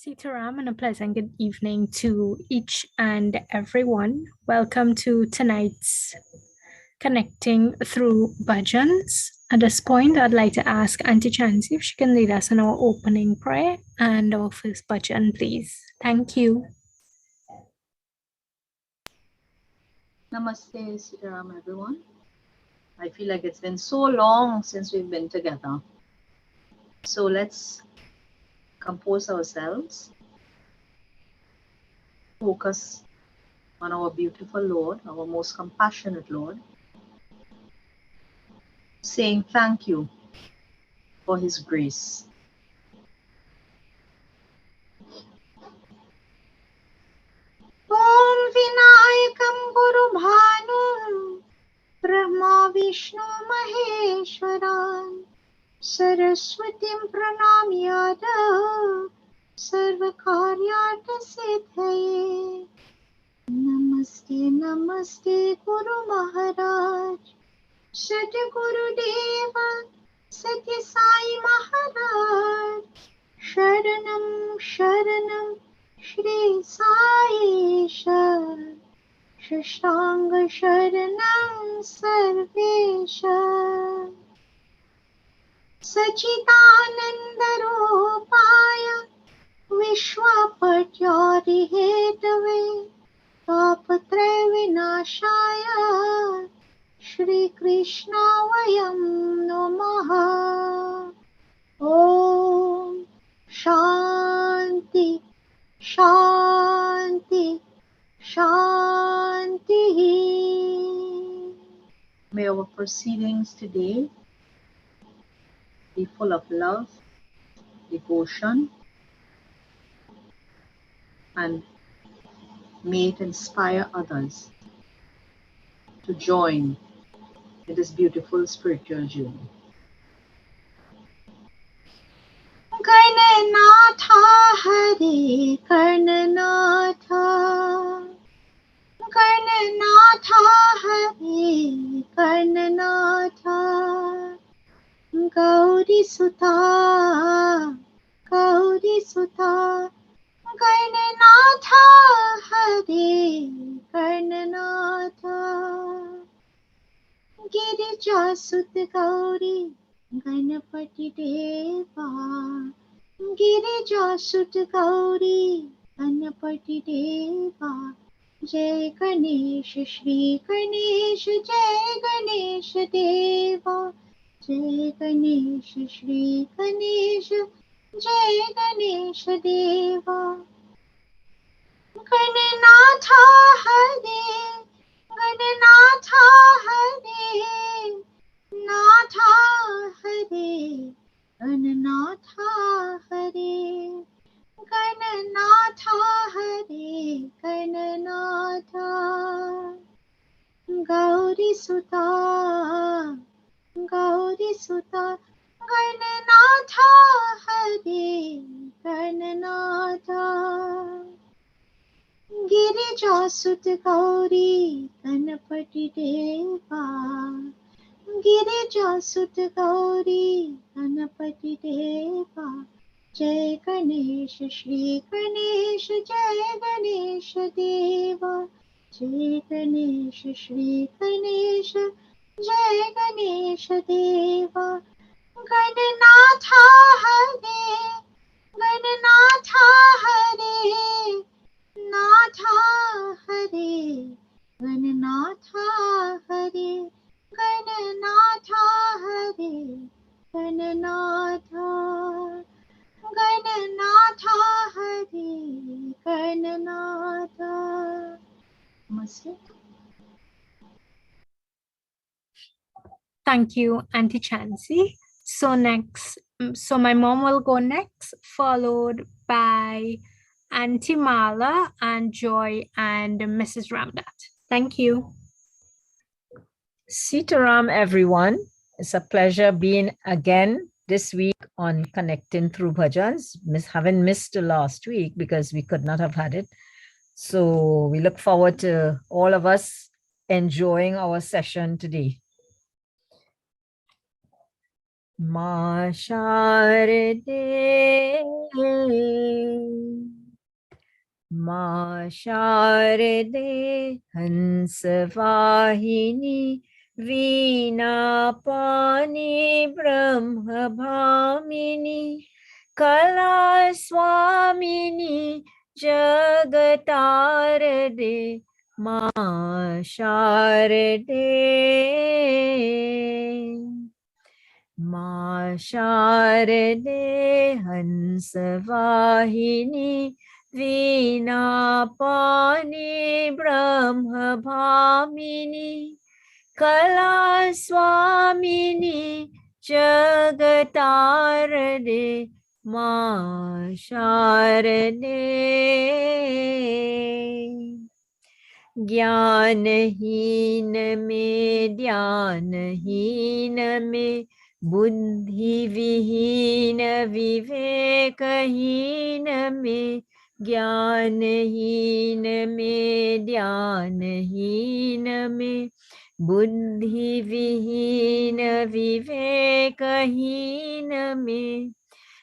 Sitaram, and a pleasant good evening to each and everyone. Welcome to tonight's Connecting Through Bhajans. At this point, I'd like to ask Auntie Chancy if she can lead us in our opening prayer and our first bhajan, please. Thank you. Namaste, Sitaram, everyone. I feel like it's been so long since we've been together. So let's compose ourselves, focus on our beautiful Lord, our most compassionate Lord, saying thank you for His grace. Om Vinayakam Guru Bhanu Brahma Vishnu Maheshwaran Saraswatim Pranamyada Sarvakaryarta Siddhaye. Namaste, Namaste, Guru Maharaj, Sadguru Deva, Satya Sai Maharaj, Sharanam, Sharanam, Shri Sai Shar, Shashtanga Sharanam Sarvesha, Sachidananda Rupaya, Vishwapatyari Hetave, Tapatre Vinashaya Shri Krishna Vayam Namaha. Om Shanti Shanti Shanti. May our proceedings today be full of love, devotion, and may it inspire others to join in this beautiful spiritual journey. Karnanatha Hari Karnanatha, Karnanatha Hari Karnanatha, Gauri Sutta, Gauri Sutta, Karnanatha Hari Karnanatha, Girija Sut Gauri Ganapati Deva, Girija Sut Gauri Ganapati Deva, Jai Ganesh Shri Ganesh, Jai Ganesh Deva, Jai Ganesh Shri Ganesh, Jai Ganesh Deva. Gananatha Hare, Gananatha Hare, Natha Hare, Gananatha Hare, Gananatha Hare, Gananatha, Gauri Sutta, Gauri Sutta, Gananatha Hare, Gananatha. Girija Sut Gauri Ganapati Deva, Girija Sut Gauri Ganapati Deva, Jai Ganesh Shri Ganesh, Jai Ganesh Deva, Jai Ganesh Shri Ganesh, Jai Ganesh Deva. Gananatha Hare, Gananatha Hare, Natha Hare, Gananatha Hare, Gananatha Hare, Gananatha, Gananatha Hare, Gananatha. Namaste. Thank you, Auntie Chancy. So my mom will go next, followed by Auntie Mala and Joy and Mrs. Ramdat. Thank you. Sitaram, everyone. It's a pleasure being again this week on Connecting Through Bhajans. Haven't missed the last week because we could not have had it. So we look forward to all of us enjoying our session today. Ma Sharade, Ma Sharade, Hansavahini, Veena Pani Brahma Bhamini, Kala Swamini, Jagatarade, Ma Sharade. Ma Sharade Hansavahini Veena Pani Brahma Bhamini Kala Swamini Jagatarade Ma Sharade ज्ञानहीन में ध्यानहीन में बुद्धिविहीन विवेकहीन में ज्ञानहीन में ध्यानहीन में बुद्धिविहीन विवेकहीन में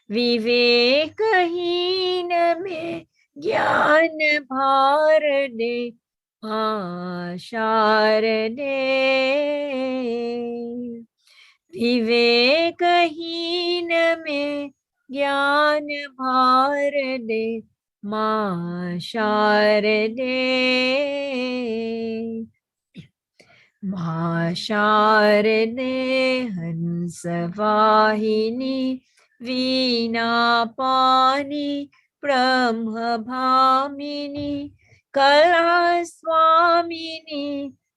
विवेकहीन में ज्ञान भार दे शारदे विवेकहीन में ज्ञान भार दे माँ शारदे माँ शारदे हंसवाहिनी वीणा पानी ब्रह्म भामिनी कला स्वामिनी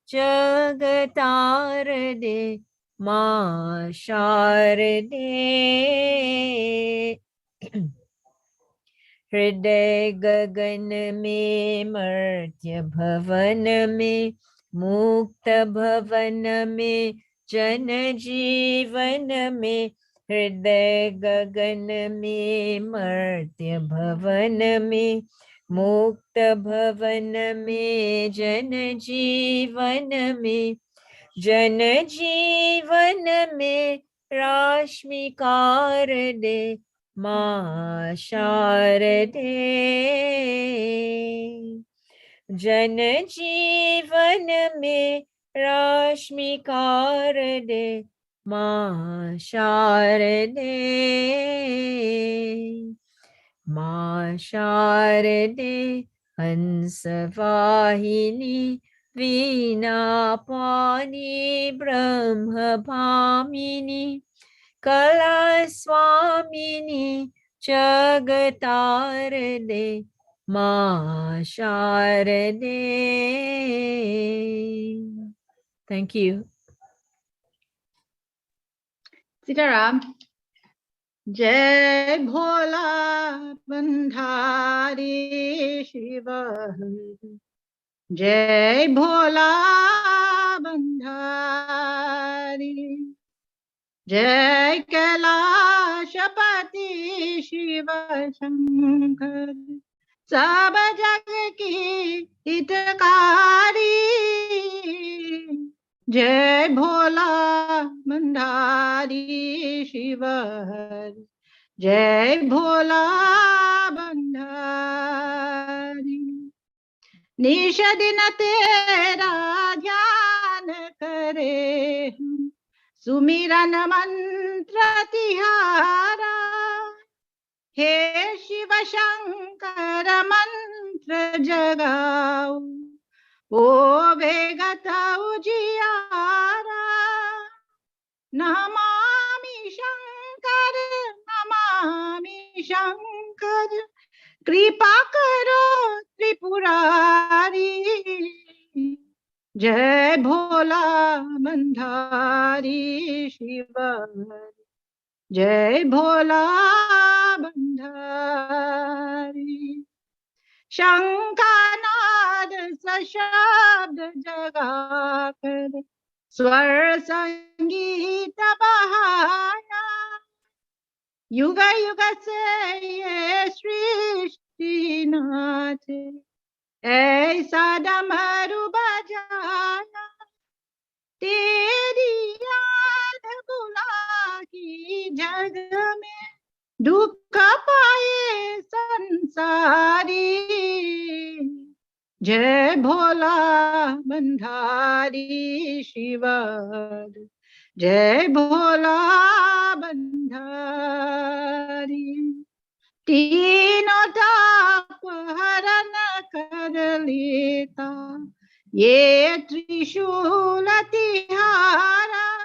जगतारदे माँ शारदे हृदय गगन में मर्त्य भवन में मुक्त भवन में जन जीवन में हृदय गगन में मर्त्य भवन में मुक्त भवन में जन जीवन में जन जीवन में राश्मिकार दे माँ शारदे जन जीवन में राश्मिकार दे माँ शारदे माँ शारदे हंसवाहिनी वीणा पानी ब्रह्म भामिनी कला स्वामिनी जगतारदे माँ शारदे Thank you. Sitaram. जय भोला बंधारी शिव जय भोला बंधारी जय कैलाशपति शिव शंकर सब जग की हितकारी जय भोला बंधारी शिव जय भोला बंधारी निश दिन तेरा ध्यान करे सुमिरन मंत्र तिहारा हे शिव शंकर मंत्र जगाओ ओ वेगत उजियारा नमामि शंकर कृपा करो त्रिपुरारी जय भोला बंधारी शिव जय भोला बंधारी शंखनाद सशब्द जगाकर स्वर संगीत बहाया युग युग से ये सृष्टि नाचे ऐसा डमरू बजाया तेरी याद बुला की जग में दुख पाए संसारी। जय भोला बंधारी शिवर, जय भोला बंधारी। तीनों ताप हरण कर लेता, ये त्रिशूल तिहारा।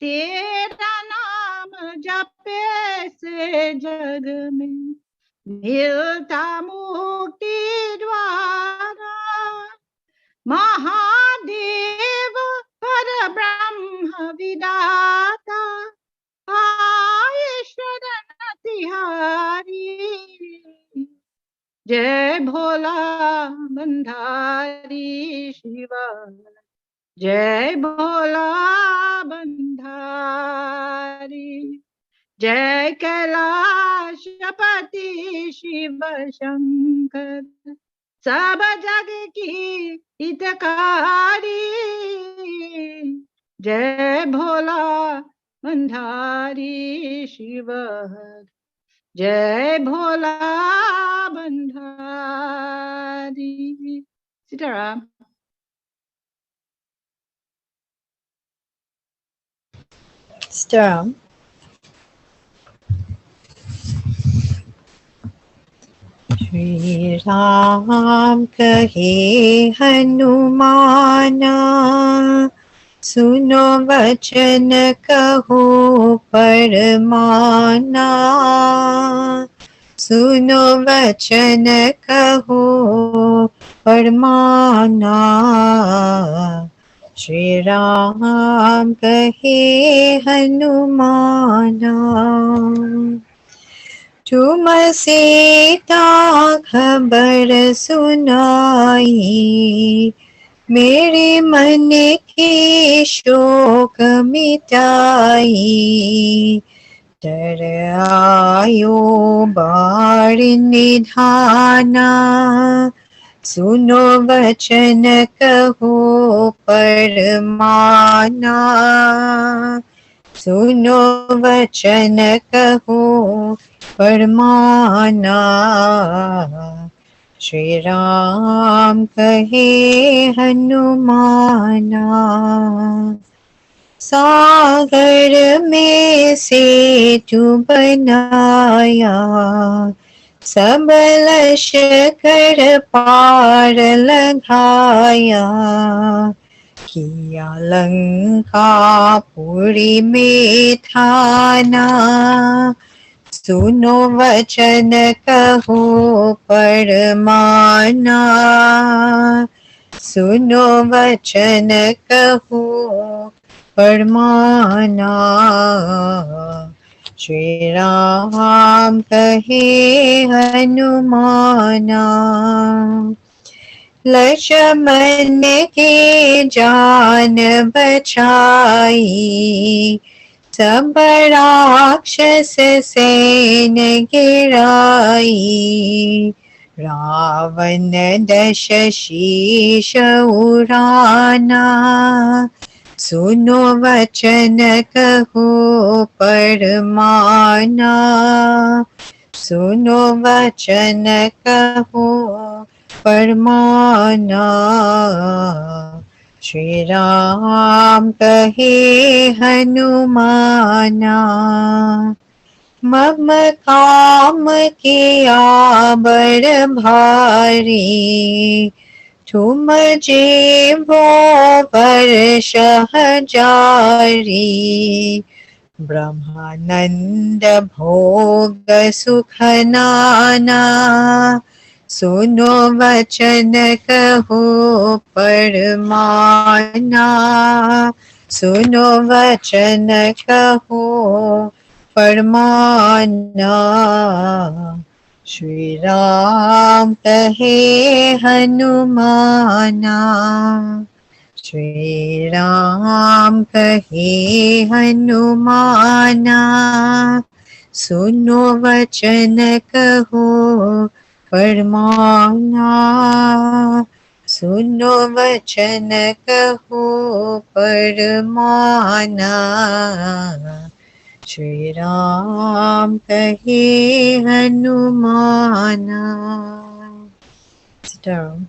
तेरा नाम जपे से जग में मिलता मुक्ति द्वारा। महादेव पर ब्रह्म विदाता, आए शरण तिहारी। जय भोला बंधारी शिवा, जय भोला बंधारी। जय कैलाशपति शिव शंकर, सब जग की हितकारी। जय भोला बंधारी शिव, जय भोला बंधारी। Sitaram. Stram. Shri Ram kahe Hanumana, सुनो वचन कहो परमाना। सुनो वचन कहो परमाना, श्री राम कहे हनुमाना। तुम सीता खबर सुनाई, मेरे मन की शोक मिटाई। डर आयो बाढ़ निधाना, सुनो वचन कहो परमाना। सुनो वचन कहो परमाना, श्री राम कहे हनुमाना। सागर में सेतु बनाया, सब लश्कर पार लगाया। किया लंका पुरी में थाना, सुनो वचन कहो परमाना। सुनो वचन कहो परमाना, श्री राम कहे हनुमाना। लक्ष्मण के जान बचाई, सब राक्षस सेन गिराई। रावण दश शीश उड़ाना, सुनो वचन कहो परमाना। सुनो वचन कहो परमाना, श्री राम कहे हनुमाना। मम काम किया बर भारी, तुम जीवो वर्ष हजारी। ब्रह्मानंद भोग सुख नाना, सुनो वचन कहो परमाना। सुनो वचन कहो परमाना, श्री राम कहे हनुमाना। श्री राम कहे हनुमाना, सुनो वचन कहो परमाना। सुनो वचन कहो परमाना, श्री राम कहे हनुमाना। Sitaram.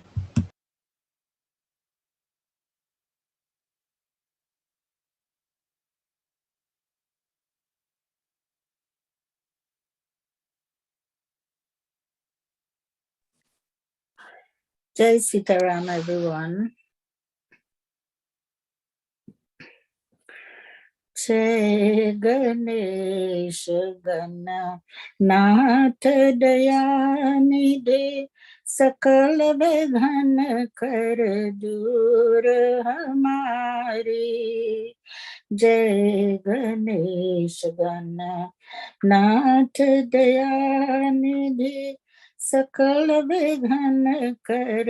Jai Sitaram, everyone. Jai Ganesh Gana Nath Dayanidhe Sakal Vighan Kar Dur Hamari. Jai Ganesh Gana Nath Dayanidhe सकल विघ्न कर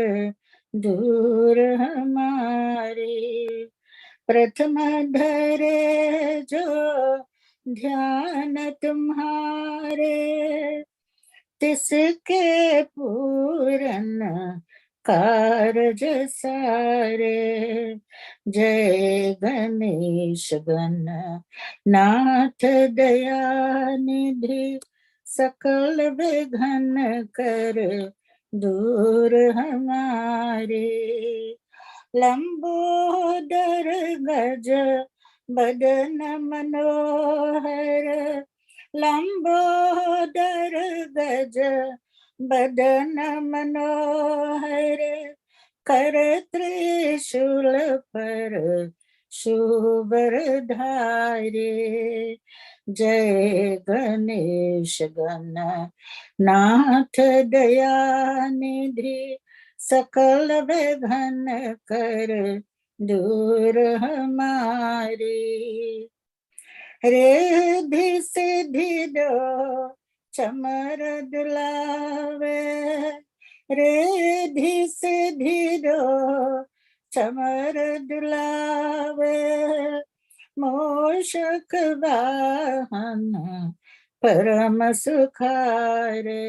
दूर हमारे। प्रथम धरे जो ध्यान तुम्हारे तिसके पूरन कारज सारे। जय गणेश गण नाथ दयानिधि सकल विघ्न कर दूर हमारे। लंबोदर गज बदन मनोहर लंबोदर गज बदन मनोहर कर त्रिशूल पर शूबर धारे। जय गणेश गण नाथ दयानिधि सकल विघ्न कर दूर हमारे। रिद्धि सिद्धि दो चमर दुलावे रिद्धि सिद्धि दो चमर दुलावे मूषक वाहन परम सुखारे।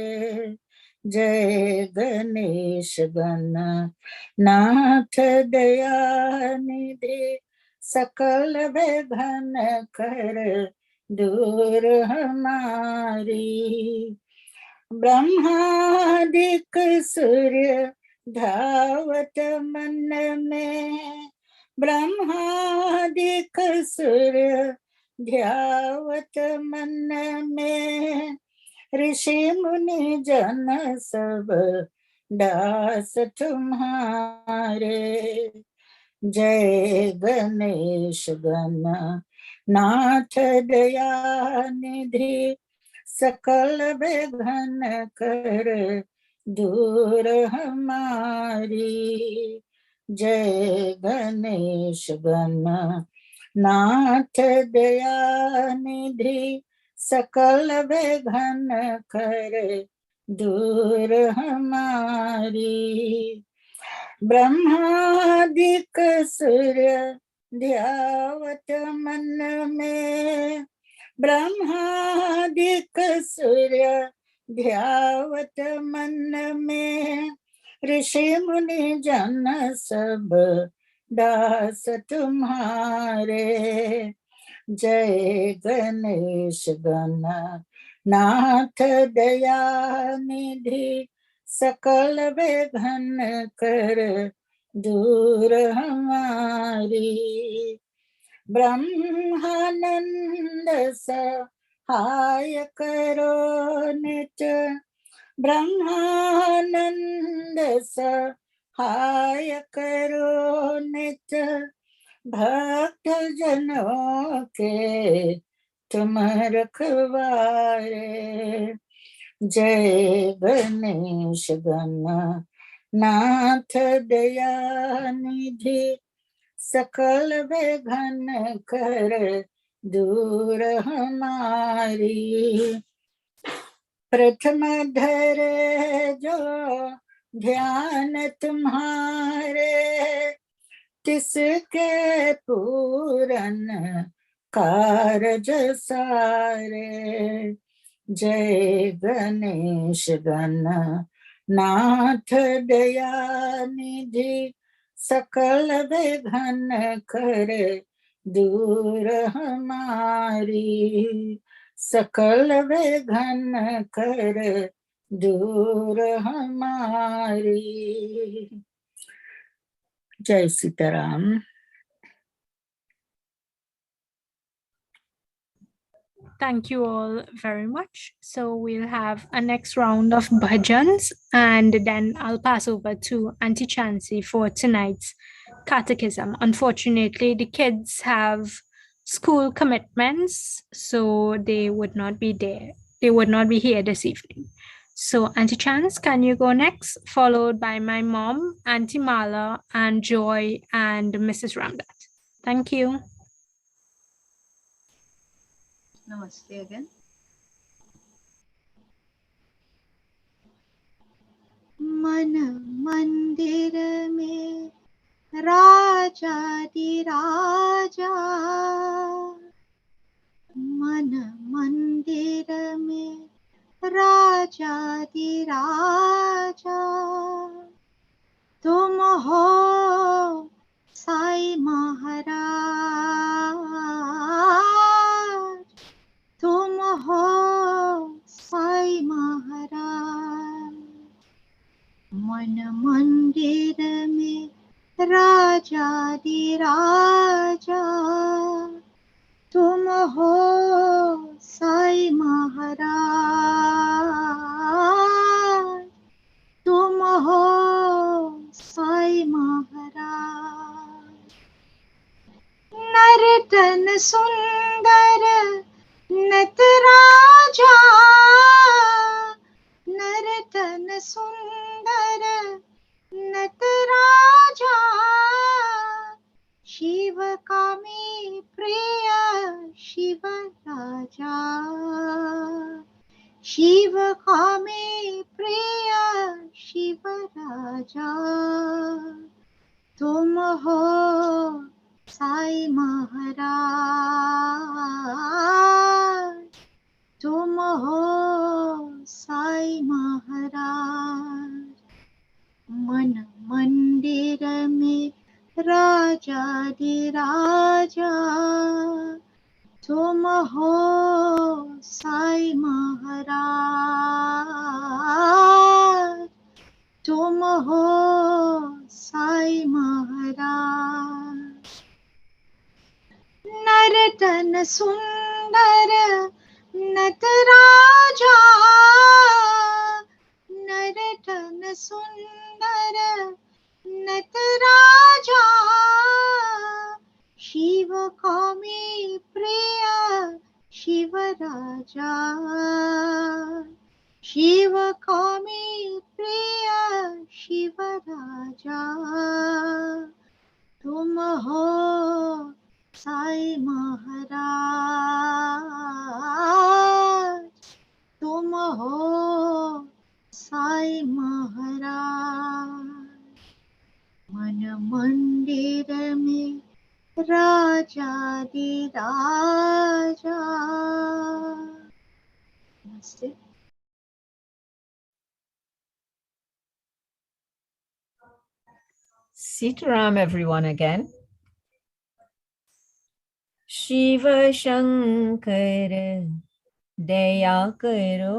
जय गणेश गण नाथ दयानिधि सकल विघ्न कर दूर हमारी। ब्रह्मादिक सूर्य धावत मन में ब्रह्मादिक सूर्य ध्यावत मन में ऋषि मुनि जन सब दास तुम्हारे। जय गणेश गण नाथ दयानिधि सकल विघ्न कर दूर हमारी। जय गणेश गण नाथ दयानिधि सकल विघ्न कर दूर हमारी। ब्रह्मादिक सूर्य ध्यावत मन में ब्रह्मादिक सूर्य ध्यावत मन में ऋषि मुनि जन सब दास तुम्हारे। जय गणेश गण नाथ दयानिधि सकल विघ्न कर दूर हमारी। ब्रह्मानंद सहाय करो नित ब्रह्मानंद सहाय करो नित भक्त जनों के तुम रखवारे। जय गणेश गण नाथ दयानिधि सकल विघ्न कर दूर हमारी। प्रथम धरे जो ध्यान तुम्हारे तिसके पूरन कारज सारे। जय गणेश गण नाथ दयानिधि सकल विघ्न कर दूर हमारी, सकल विघ्न कर दूर हमारी। जय Sitaram. Thank you all very much. So we'll have a next round of bhajans, and then I'll pass over to Auntie Chancy for tonight's catechism. Unfortunately, the kids have school commitments, so they would not be there. They would not be here this evening. So, Auntie Chance, can you go next? Followed by my mom, Auntie Mala, and Joy, and Mrs. Ramdat. Thank you. Namaste again. मन मंदिर में राजाधिराजा, मन मंदिर में राजाधिराजा, तुम हो साईं महाराज, तुम हो साईं महाराज। मन मंदिर में राजाधिराजा, तुम हो साईं महाराज, तुम हो साईं महाराज। नर्तन सुंदर नटराजा, नर्तन सुंदर नटराजा, शिव कामी प्रिय शिव राजा, शिव कामी प्रिय शिव राजा, तुम हो साईं महाराज, तुम हो साईं महाराज। मन मंदिर में राजाधिराजा, तुम हो साईं महाराज, तुम हो साईं महाराज। नर्तन सुंदर नटराजा, नर्तन सुंदर नटराजा, शिव कामी प्रिय शिव राजा, शिव कामी प्रिय शिव राजा, तुम हो साईं महाराज, तुम हो साईं महाराज। मन मंदिर में राजाधिराजा। नमस्ते। Sitaram, everyone, again. Shiva Shankar Daya Karo,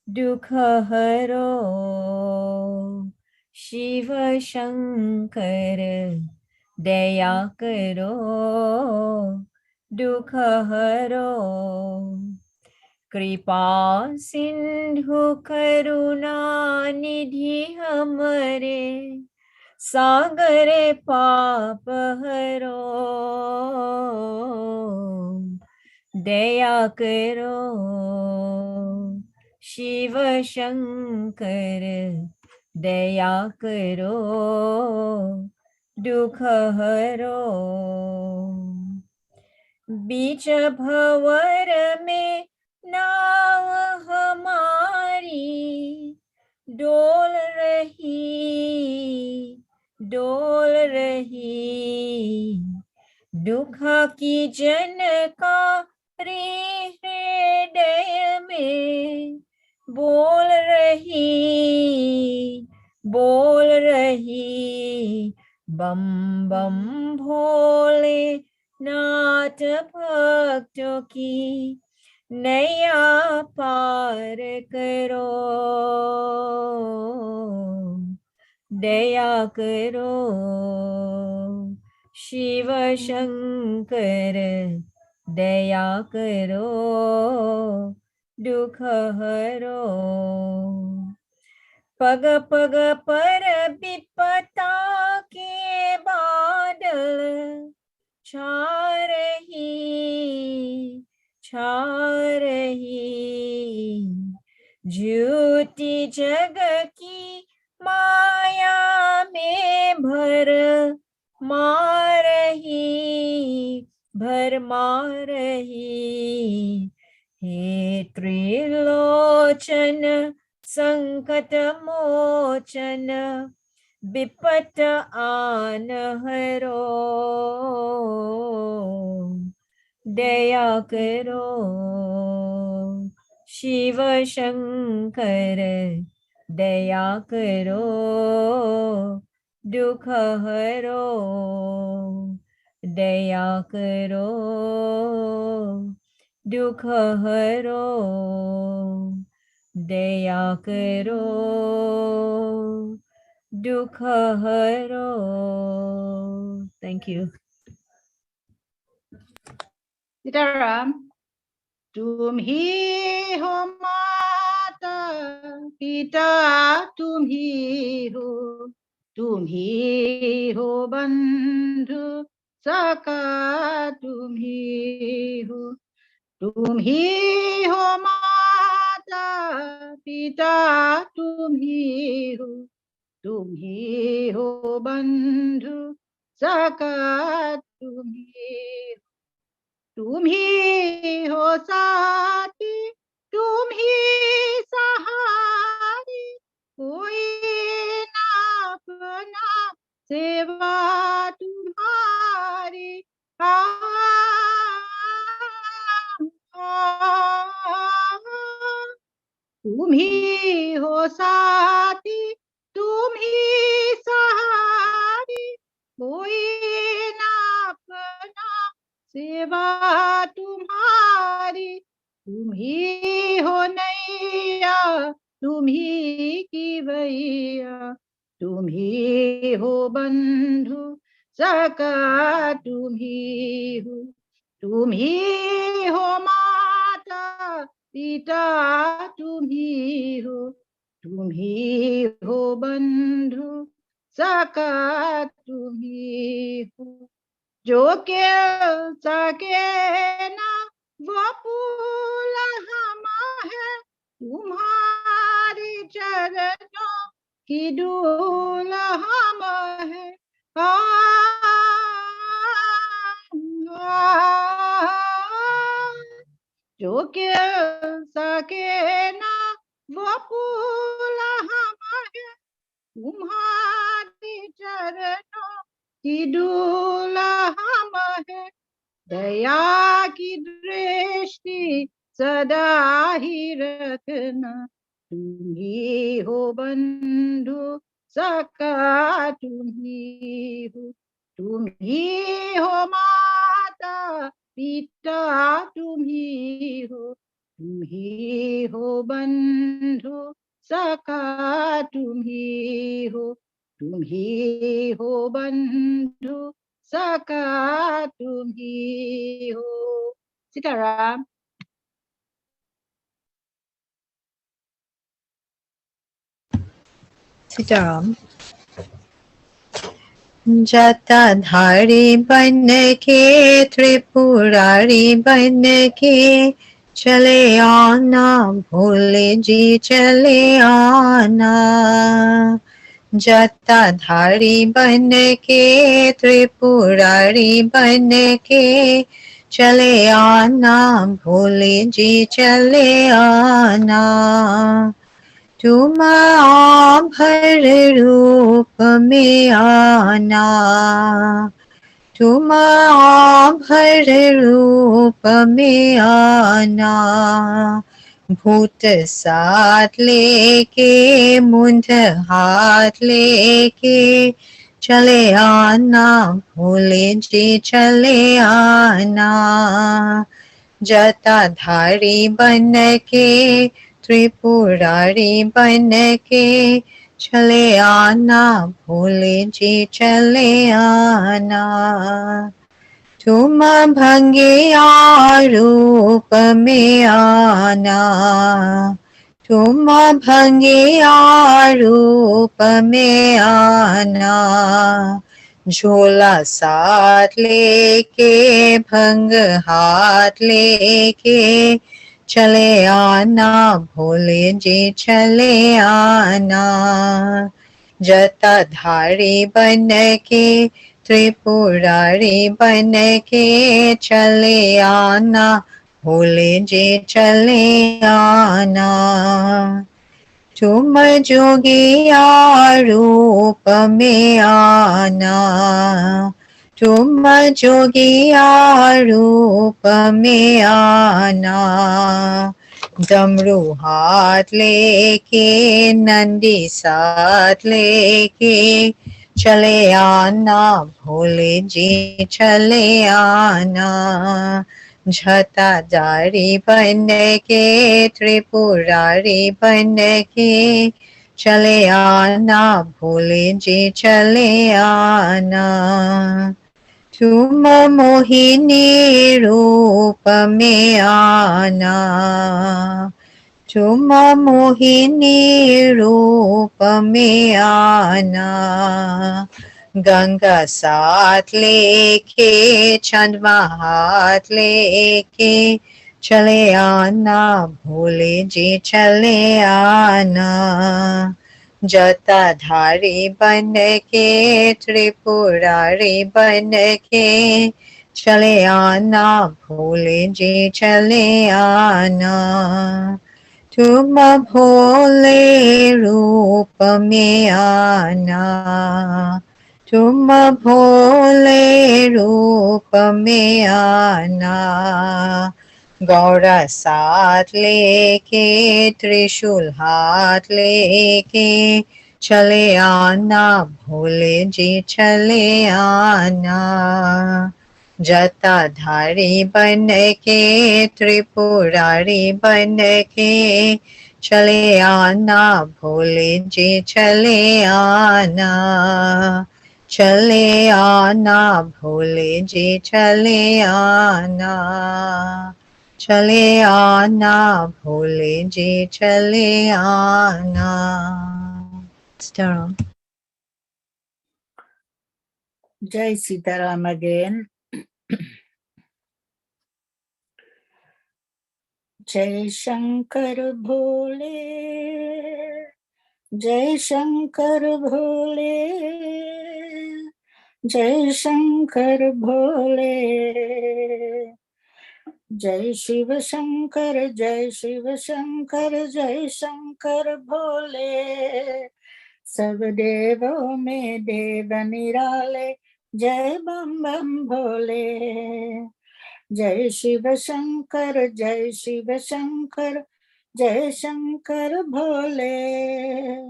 Dukha Haro. Shiva Shankar Daya Karo, Dukha Haro. कृपा सिंधु करुणा निधि हमरे, सागरे पाप हरो। दया करो शिव शंकर, दया करो दुख हरो। बीच भंवर में नाव हमारी, डोल रही दुख की जनकारी हृदय में बोल रही बम बम भोले दात भक्तों की नैया पार करो, दया करो शिव शंकर, दया करो दुख हरो। पग पग पर विपता के बादल छा रही, ज्योति जग की माया में भर रही। हे त्रिलोचन संकट मोचन, विपत आन हरो, दया करो शिव शंकर, दया करो दुख हरो, दया करो दुख हरो, दया करो दुख हरो। Thank you. सीताराम। तुम ही हो माता पिता, तुम ही हो बंधु सखा, तुम ही हो माता पिता, तुम ही हो बंधु सखा, तुम ही हो साथी, तुम ही सहारी, कोई ना अपना सेवा तुम्हारी। तुम ही हो साथी, तुम ही सहारी, कोई ना अपना सेवा तुम्हारी। तुम ही हो नैया, तुम ही की भैया, तुम ही हो बंधु सका, तुम ही हो माता पिता, तुम ही हो बंधु सका, तुम ही हो। जो के सके ना वो फूल हम है, तुम्हारी चरणों की धूल हम है। जो के सके ना वो फूल हम है, तुम्हारी चरणों की धूल हम है। दया की दृष्टि सदा ही रखना, तुम ही हो बंधु सखा, तुम ही हो माता पिता, तुम ही हो बंधु सखा, तुम ही हो बंधु सखा, तुम ही हो। सीताराम। सीताराम। जटाधारी बन के त्रिपुरारी बन के चले आना, भोले जी चले आना। जटाधारी बन के त्रिपुरारी बन के चले आना, भोले जी चले आना। तुम आभर रूप में आना, तुम आभर रूप में आना। भूत साथ लेके मुंड हाथ लेके चले आना भोले जी चले आना। जटाधारी बन के त्रिपुरारी बन के चले आना भोले जी चले आना। तुम भंगिया रूप में आना, तुम भंगिया रूप में आना। झोला साथ लेके भंग हाथ लेके चले आना भोले जी चले आना। जटाधारी बन के त्रिपुरारी बन के चले आना भोले जी चले आना। तुम जोगिया रूप में आना, तुम जोगिया रूप में आना। डमरू हाथ लेके नंदी साथ लेके चले आना भोले जी चले आना। जटाधारी बन के त्रिपुरारी बन के चले आना भोले जी चले आना। तुम मोहिनी रूप में आना, तुम मोहिनी रूप में आना। गंगा साथ लेके चंद्रमा हाथ लेके चले आना भोले जी चले आना। जटाधारी बन के त्रिपुरारी बन के चले आना भोले जी चले आना। तुम भोले रूप में आना, तुम भोले रूप में आना। गौरा साथ लेके त्रिशूल हाथ लेके चले आना भोले जी चले आना। जटाधारी बन के त्रिपुरारी बन के चले आना भोले जी चले आना। चले आना भोले जी चले आना, चले आना भोले जी चले आना। Start. Jai Sitaram again. Jai Shankar Bhole, Jai Shankar Bhole, Jai Shankar Bhole. जय शिव शंकर जय शिव शंकर जय शंकर भोले। सब देवों में देव निराले जय बम बम भोले। जय शिव शंकर जय शिव शंकर जय शंकर भोले।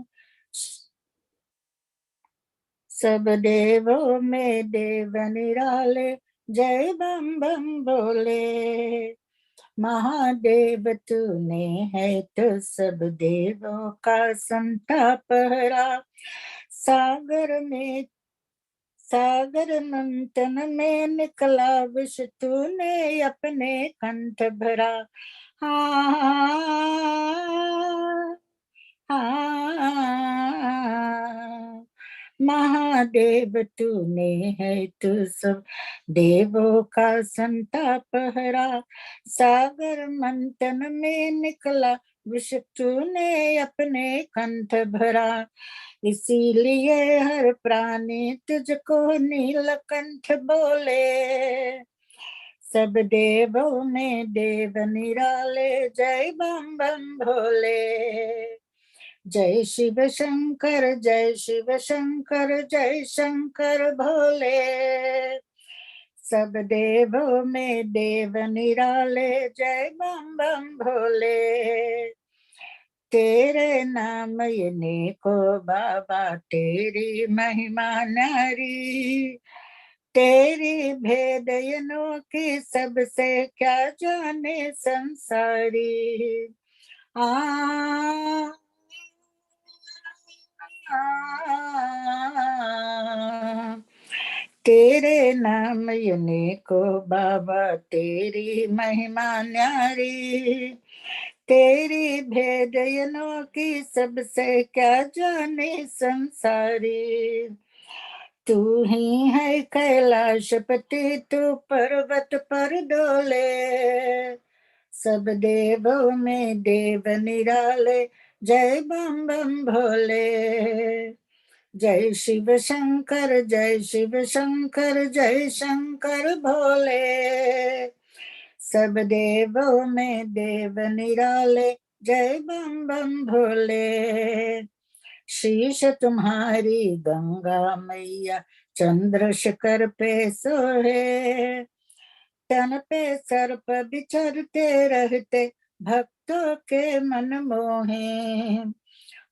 सब देवों में देव निराले जय बम बम भोले। महादेव तूने है तो सब देवों का संताप हरा। सागर मंथन में निकला विष तूने अपने कंठ भरा। महादेव तूने है तू सब देवों का संताप हरा। सागर मंथन में निकला विष तूने अपने कंठ भरा। इसीलिए हर प्राणी तुझको नीलकंठ बोले। सब देवों में देव निराले जय बम बम भोले। जय शिव शंकर जय शिव शंकर जय शंकर भोले। सब देवों में देव निराले जय बम बम भोले। तेरे नाम ये को बाबा तेरी महिमा न्यारी, तेरी भेद की सबसे क्या जाने संसारी। आ तेरे नाम को बाबा तेरी महिमा न्यारी, तेरी भेद की सबसे क्या जाने संसारी। तू ही है कैलाशपति तू पर्वत पर डोले, सब देवों में देव निराले जय बम बम भोले। जय शिव शंकर जय शिव शंकर जय शंकर भोले, सब देवों में देव निराले जय बम बम भोले। शीश तुम्हारी गंगा मैया चंद्रशेखर पे सोहे, तन पे सर्प विचरते रहते भक्तों के मन मोहे।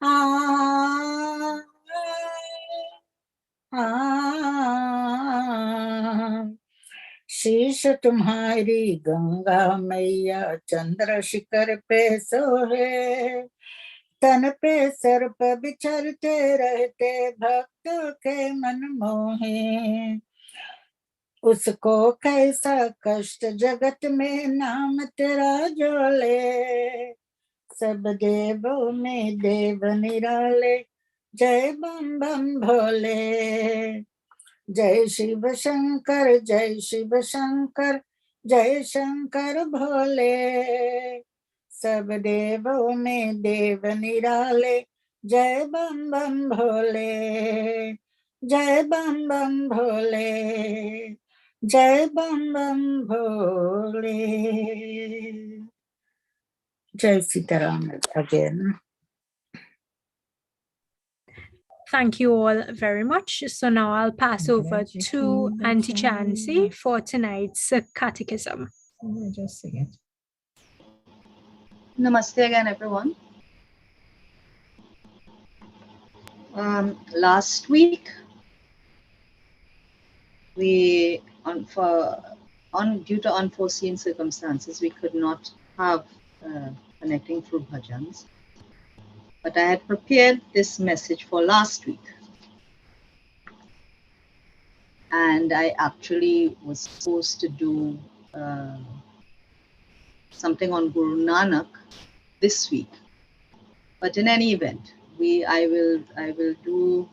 आ शीश तुम्हारी गंगा मैया चंद्रशिखर पे सोहे, तन पे सर्प विचरते रहते भक्तों के मन मोहे। उसको कैसा कष्ट जगत में नाम तेरा जोले, सब देवों में देव निराले जय बम बम भोले। जय शिव शंकर जय शिव शंकर जय शंकर भोले, सब देवों में देव निराले जय बम बम भोले। जय बम बम भोले, जय बम बम भोले। जय Sitaram again. Thank you all very much. So now I'll pass over to Auntie Chancy for tonight's catechism. Just sing it. Namaste again, everyone. Last week, we due to unforeseen circumstances, we could not have connecting through bhajans. But I had prepared this message for last week, and I actually was supposed to do something on Guru Nanak this week. But in any event, I will do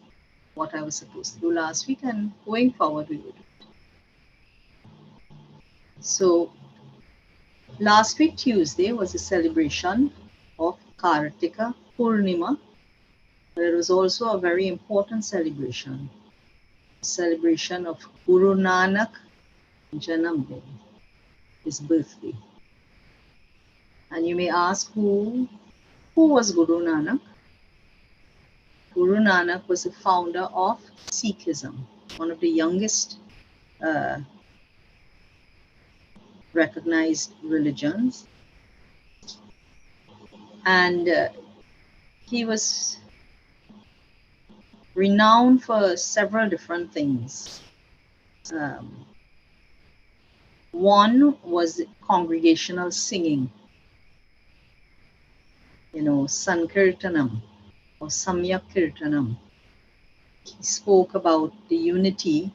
what I was supposed to do last week, and going forward we will do it. So last week Tuesday was a celebration of Kartika Purnima, but it was also a very important celebration of Guru Nanak Janam Day, his birthday. And you may ask, who was Guru Nanak? Guru Nanak was the founder of Sikhism, one of the youngest recognized religions. And he was renowned for several different things. One was congregational singing, Sankirtanam or Samyak Kirtanam. He spoke about the unity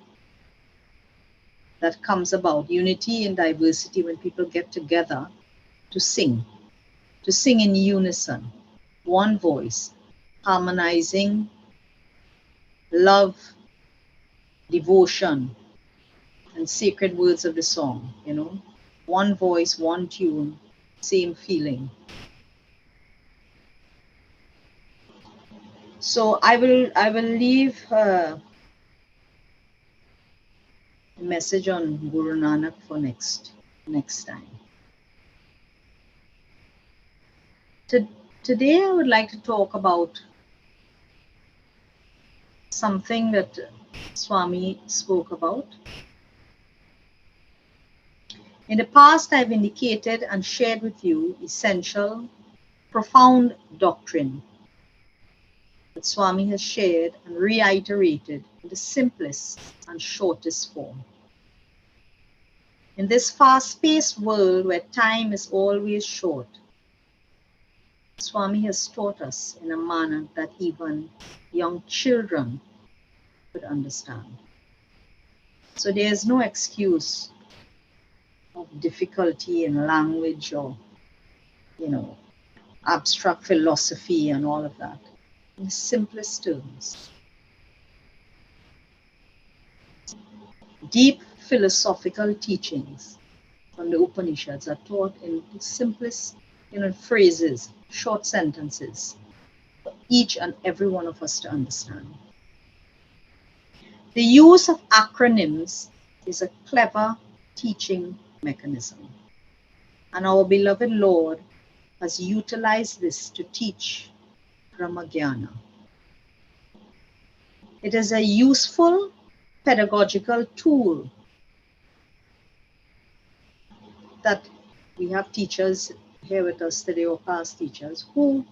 that comes about, unity in diversity, when people get together to sing in unison, one voice, harmonizing love, devotion, and sacred words of the song, one voice, one tune, same feeling. So I will leave a message on Guru Nanak for next time. Today I would like to talk about something that Swami spoke about. In the past, I've indicated and shared with you essential profound doctrine that Swami has shared and reiterated in the simplest and shortest form. In this fast-paced world where time is always short, Swami has taught us in a manner that even young children could understand. So there is no excuse of difficulty in language or, abstract philosophy and all of that. In the simplest terms. Deep philosophical teachings from the Upanishads are taught in the simplest, phrases, short sentences, for each and every one of us to understand. The use of acronyms is a clever teaching mechanism, and our beloved Lord has utilized this to teach Brahmagyana. It is a useful pedagogical tool that we have teachers here with us today, or past teachers, who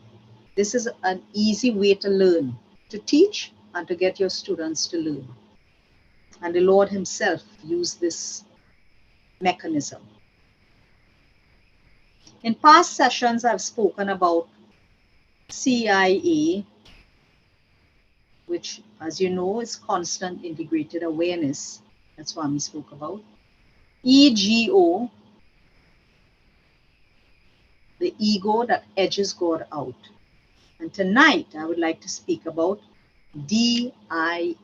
this is an easy way to learn, to teach and to get your students to learn. And the Lord himself used this mechanism. In past sessions, I've spoken about CIA, which, as you know, is constant integrated awareness. That's what we spoke about. EGO, the ego that edges God out. And tonight, I would like to speak about DIE.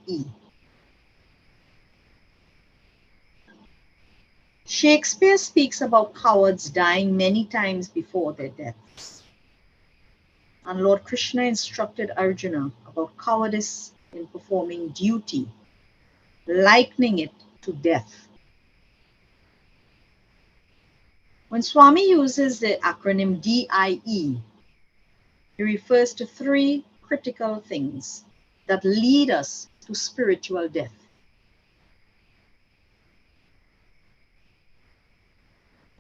Shakespeare speaks about cowards dying many times before their deaths. And Lord Krishna instructed Arjuna about cowardice in performing duty, likening it to death. When Swami uses the acronym DIE, he refers to three critical things that lead us to spiritual death.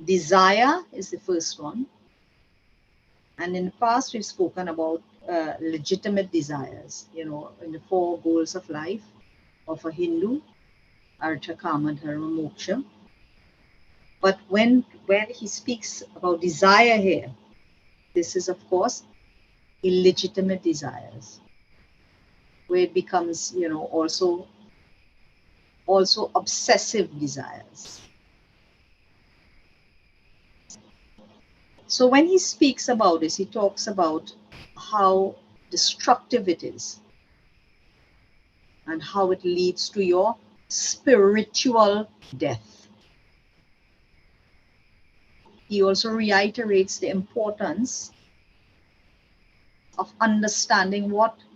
Desire is the first one. And in the past, we've spoken about legitimate desires, in the four goals of life of a Hindu, Artha, Kama, Dharma, Moksha. But when he speaks about desire here, this is, of course, illegitimate desires, where it becomes, also obsessive desires. So when he speaks about this, he talks about how destructive it is and how it leads to your spiritual death. He also reiterates the importance of understanding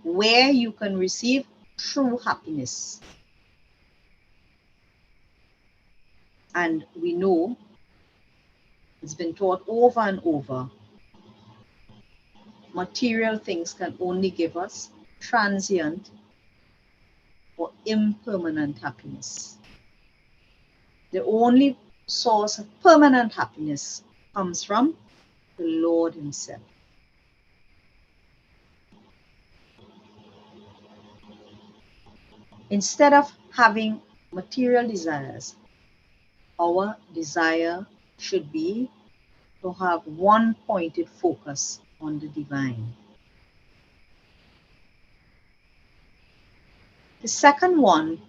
where you can receive true happiness. And we know, it's been taught over and over, material things can only give us transient or impermanent happiness. The only source of permanent happiness comes from the Lord himself. Instead of having material desires, our desire should be to have one pointed focus on the divine. The second one,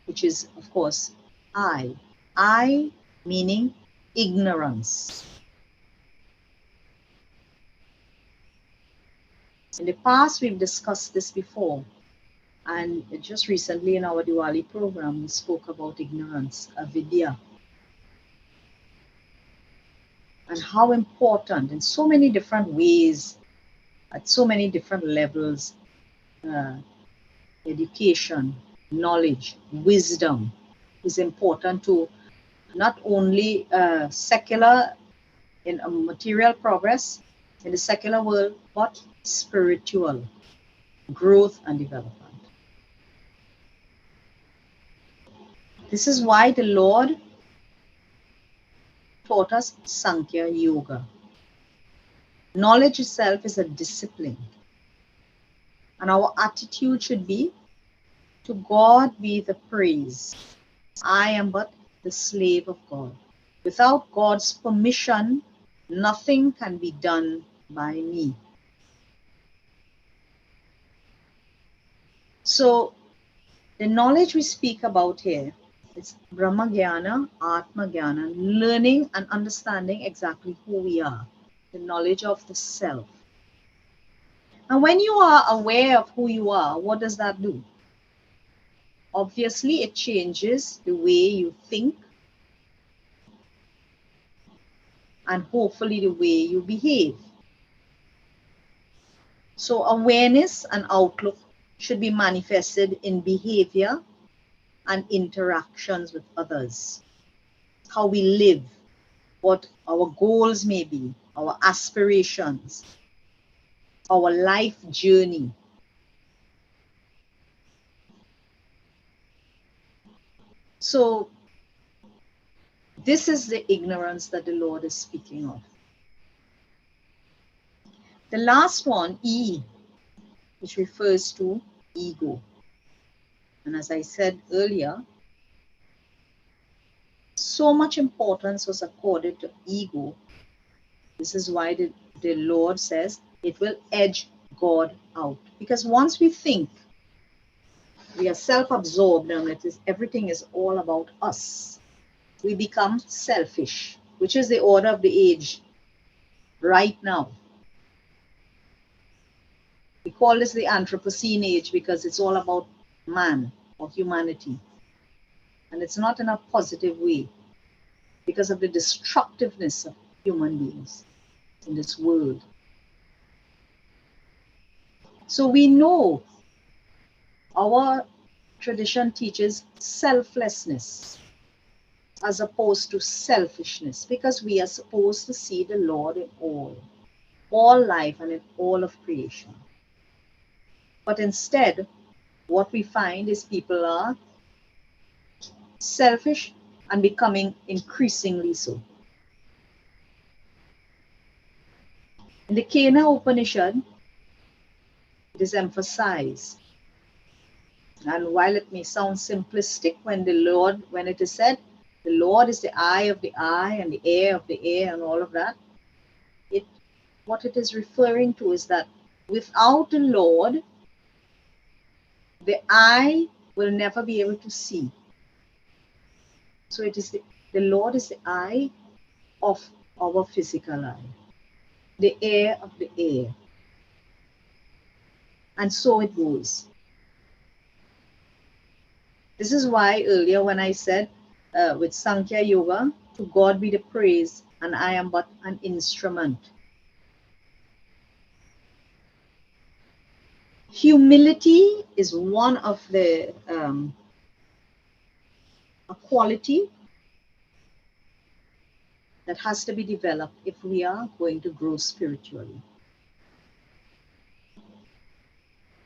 which is, of course, I meaning ignorance. In the past, we've discussed this before, and just recently in our Diwali program, we spoke about ignorance, avidya, and how important in so many different ways, at so many different levels, education, knowledge, wisdom is important to not only secular in a material progress in the secular world, but spiritual growth and development. This is why the Lord taught us Sankhya Yoga. Knowledge itself is a discipline. And our attitude should be, to God be the praise. I am but the slave of God. Without God's permission, nothing can be done by me. So, the knowledge we speak about here is Brahma Jnana, Atma Jnana, learning and understanding exactly who we are, the knowledge of the self. And when you are aware of who you are, what does that do? Obviously, it changes the way you think and hopefully the way you behave. So awareness and outlook should be manifested in behavior and interactions with others. How we live, what our goals may be, our aspirations, our life journey. So this is the ignorance that the Lord is speaking of. The last one, E, which refers to ego. And as I said earlier, so much importance was accorded to ego. This is why the Lord says it will edge God out. Because once we think we are self-absorbed and everything is all about us, we become selfish, which is the order of the age right now. We call this the Anthropocene age because it's all about man or humanity. And it's not in a positive way because of the destructiveness of human beings in this world. So we know our tradition teaches selflessness as opposed to selfishness, because we are supposed to see the Lord in all life and in all of creation. But instead, what we find is people are selfish and becoming increasingly so. In the Kena Upanishad, it is emphasized. And while it may sound simplistic when it is said, the Lord is the eye of the eye and the ear of the ear and all of that, what it is referring to is that without the Lord, the eye will never be able to see. So it is the Lord is the eye of our physical eye, the ear of the ear. And so it goes. This is why earlier when I said with Sankhya Yoga, to God be the praise, and I am but an instrument. Humility is one of the a quality that has to be developed if we are going to grow spiritually.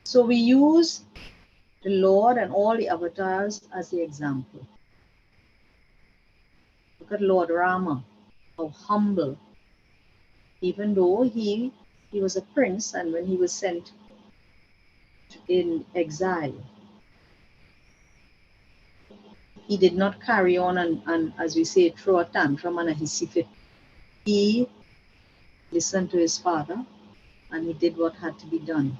So we use the Lord and all the avatars as the example. Look at Lord Rama, how humble, even though he was a prince, and when he was sent in exile, he did not carry on and as we say, throw a tantrum and a hissy fit. He listened to his father and he did what had to be done.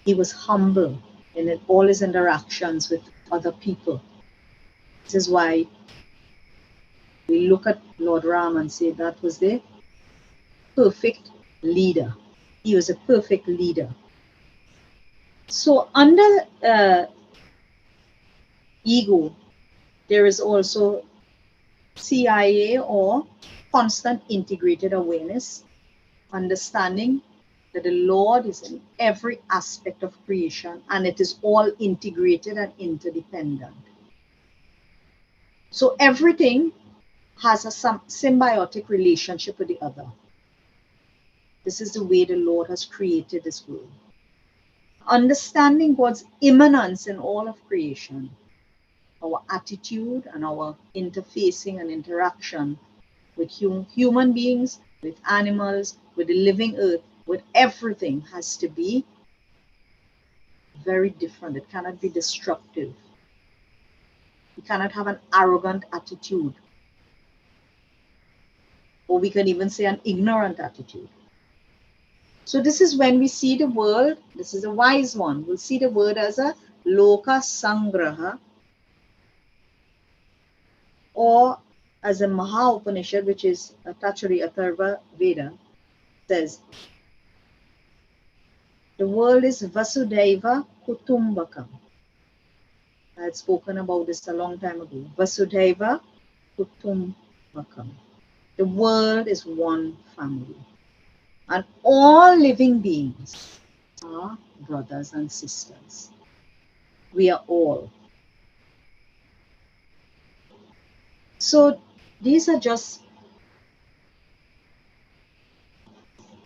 He was humble in all his interactions with other people. This is why we look at Lord Ram and say that was the perfect leader. He was a perfect leader. So under ego, there is also CIA, or constant integrated awareness, understanding that the Lord is in every aspect of creation and it is all integrated and interdependent. So everything has a symbiotic relationship with the other. This is the way the Lord has created this world. Understanding God's immanence in all of creation, our attitude and our interfacing and interaction with human beings, with animals, with the living earth, with everything has to be very different. It cannot be destructive. We cannot have an arrogant attitude, or we can even say an ignorant attitude. So this is when we see the world, this is a wise one, we'll see the word as a loka sangraha, or as a Maha Upanishad, which is a Tachari Atharva Veda, says, the world is Vasudhaiva Kutumbakam. I had spoken about this a long time ago. Vasudhaiva Kutumbakam. The world is one family. And all living beings are brothers and sisters. We are all. So these are just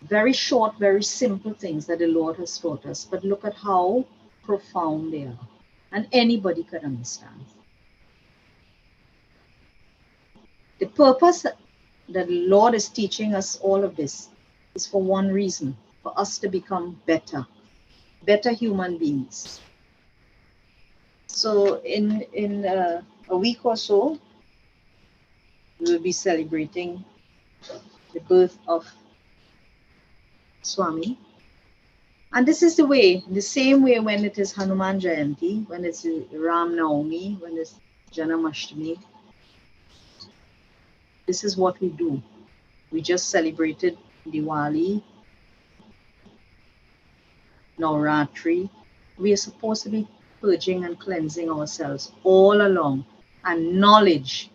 very short, very simple things that the Lord has taught us. But look at how profound they are. And anybody can understand. The purpose that the Lord is teaching us all of this is for one reason, for us to become better human beings. So in a week or so, we will be celebrating the birth of Swami. And this is the same way when it is Hanuman Jayanti, when it's Ram Navami, when it's Janamashtami. This is what we do. We just celebrated Diwali, Navratri. We are supposed to be purging and cleansing ourselves all along. And knowledge.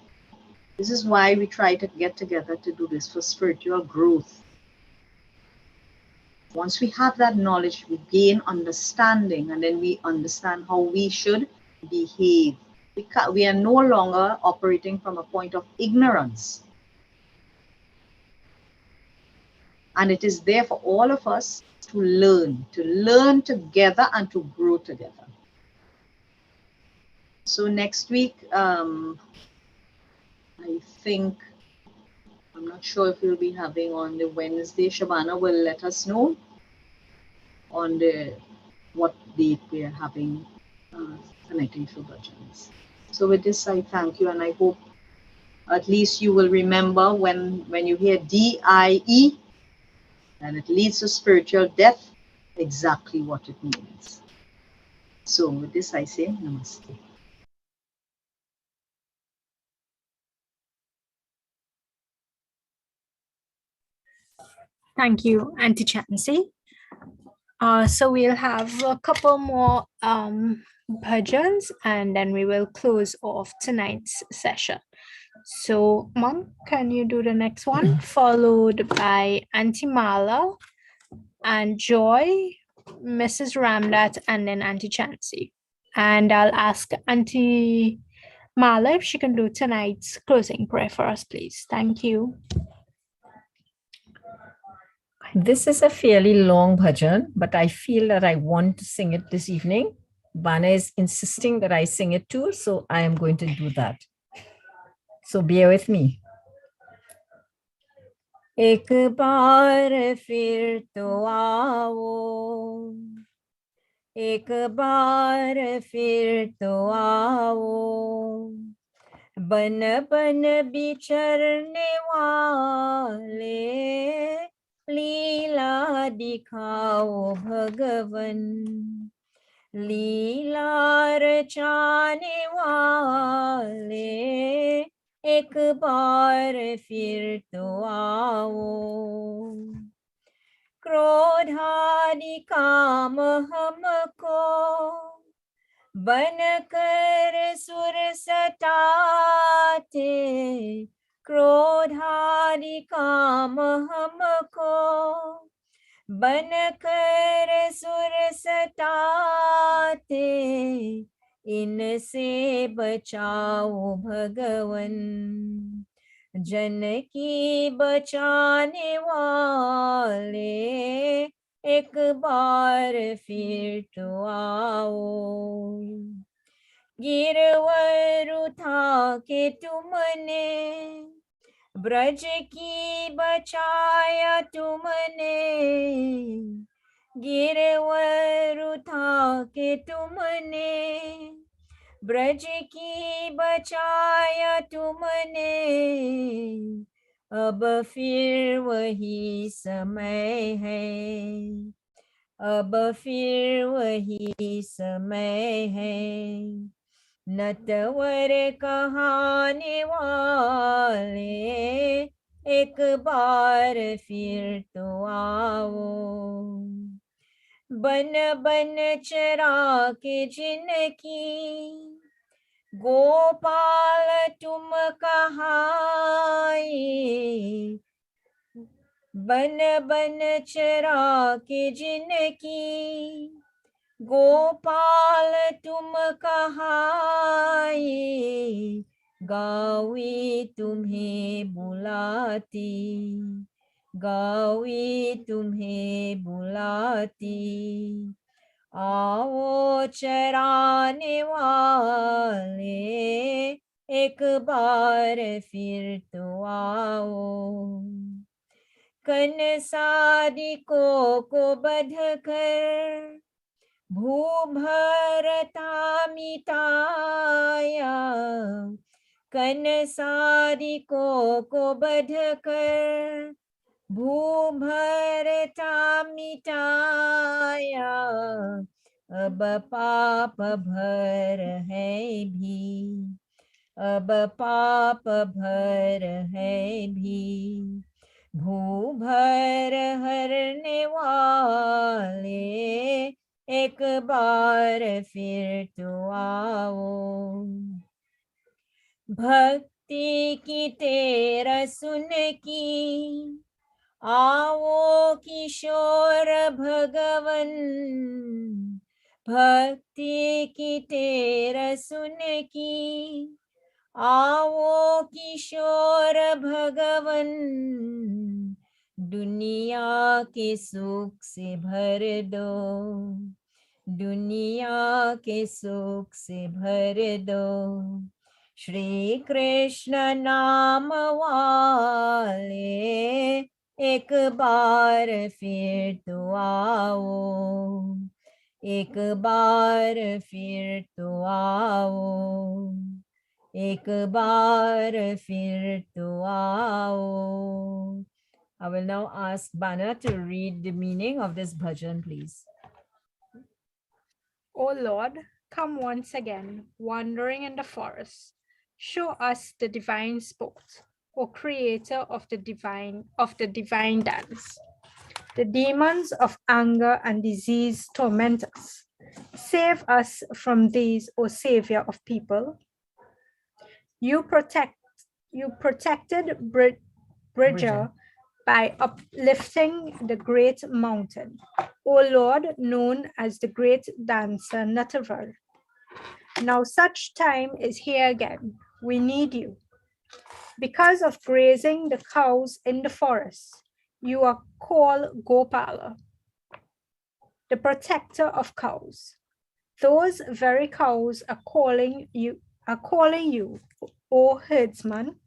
This is why we try to get together to do this, for spiritual growth. Once we have that knowledge, we gain understanding, and then we understand how we should behave. We are no longer operating from a point of ignorance. And it is there for all of us to learn together and to grow together. So next week, I think, I'm not sure if we'll be having on the Wednesday. Shabana will let us know on what date we are having connecting through Bhajans. So with this, I thank you, and I hope at least you will remember when you hear DIE, and it leads to spiritual death, exactly what it means. So with this, I say Namaste. Thank you, Auntie Chansey. So we'll have a couple more bhajans, and then we will close off tonight's session. So, Mom, can you do the next one? Followed by Auntie Mala and Joy, Mrs. Ramdat, and then Auntie Chansey. And I'll ask Auntie Mala if she can do tonight's closing prayer for us, please. Thank you. This is a fairly long bhajan, but I feel that I want to sing it this evening. Bana is insisting that I sing it too, so I am going to do that. So bear with me. एक बार फिर तो आओ, एक बार फिर तो आओ, बन बन बिछरने वाले, लीला दिखाओ भगवन, लीला रचाने वाले, एक बार फिर तो आओ, क्रोधादि काम हमको बन कर सुर सताते, क्रोधादि काम हमको बन कर सुर सताते, इनसे बचाओ भगवन, जन की बचाने वाले, एक बार फिर तो आओ, गिरवर उठा के तुमने ब्रज की बचाया तुमने, गिरवर उठा के तुमने, ब्रज की बचाया तुमने, अब फिर वही समय है, अब फिर वही समय है, नटवर कहाने वाले एक बार फिर तो आओ, बन बन चरा के जिनकी, गोपाल तुम कहाए, बन बन चरा के जिनकी, गोपाल तुम कहाए, गावी तुम्हें बुलाती, गावी तुम्हें बुलाती, आओ चराने वाले एक बार फिर तो आओ, कनसादिकों को बध कर भूभरता मिटाया, कनसादिकों को बध कर भूभरता मिटाया, अब पाप भर है भी, अब पाप भर है भी, भूभर हरने वाले एक बार फिर तो आओ, भक्ति की तेरा सुन की, आओ किशोर भगवन, भक्ति की तेरा सुन की, आओ किशोर भगवन, दुनिया के सुख से भर दो, दुनिया के सुख से भर दो, श्री कृष्ण नाम वाले एक बार फिर तो आओ, एक बार फिर तो आओ, एक बार फिर तो आओ. I will now ask Bana to read the meaning of this bhajan, please. O Lord, come once again, wandering in the forest. Show us the divine sport, O creator of the divine dance. The demons of anger and disease torment us. Save us from these, O Savior of people. You protected Bridger by uplifting the great mountain, O Lord, known as the great dancer Natavar. Now such time is here again. We need you. Because of grazing the cows in the forest, you are called Gopala, the protector of cows. Those very cows are calling you, O herdsman.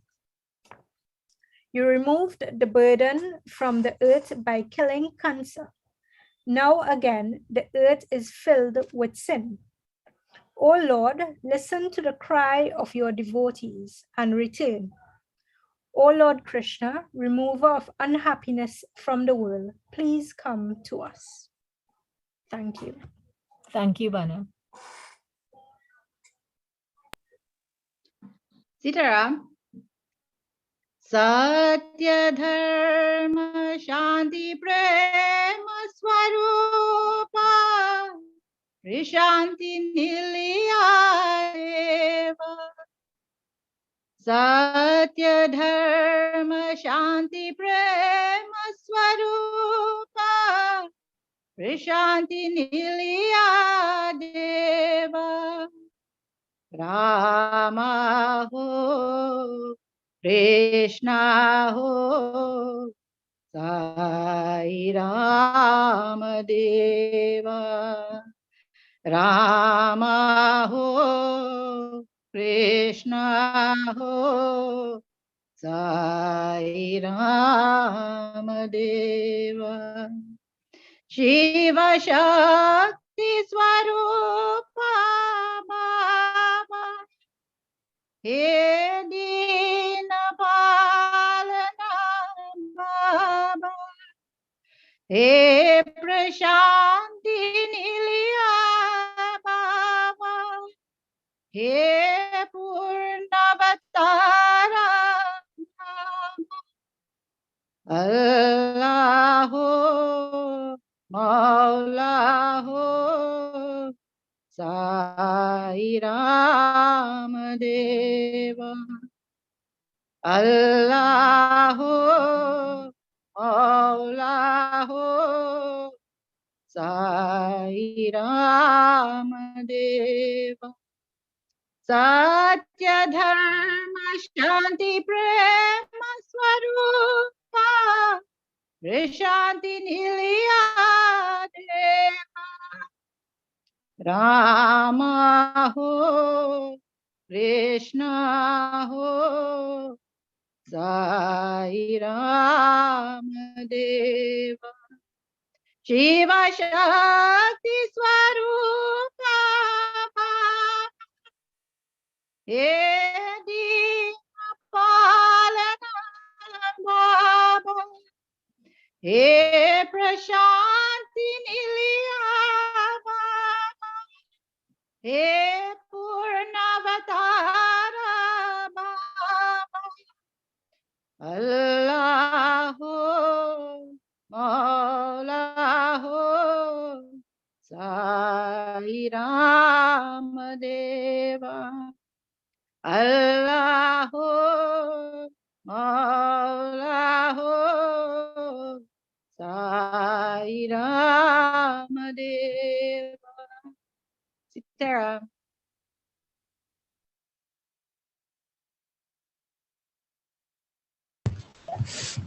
You removed the burden from the earth by killing cancer. Now again, the earth is filled with sin. O Lord, listen to the cry of your devotees and return. O Lord Krishna, remover of unhappiness from the world, please come to us. Thank you. Thank you, Bana. Sitaram. Satya Dharma Shanti Prema Swarupa Rishanti Nilya Deva. Satya Dharma Shanti Prema Swarupa Rishanti Nilya Deva. Rama ho, Krishna ho, Sai Rama Deva. Rama ho, Krishna ho, Sai Ram देवा। शिव शक्ति स्वरूपा बाबा, हे दीन पालना बाबा, हे प्रशांति निलिया बाबा, हे पूर्णवतारा अल्लाह हो मौला हो साई राम देवा। अल्लाह हो मौला हो साई राम देवा। सत्य धर्म शांति प्रेम स्वरूपा शांति निलिया देवा। राम हो कृष्ण हो साई राम देवा। शिव शक्ति स्वरूपा हे दीन पालना बाबा, हे प्रशांति निलिया बाबा, हे पूर्णवतारा बाबा। अल्लाह हो मौला हो साई राम देवा। अल्लाह हो मौला हो साई राम देवा। सीताराम।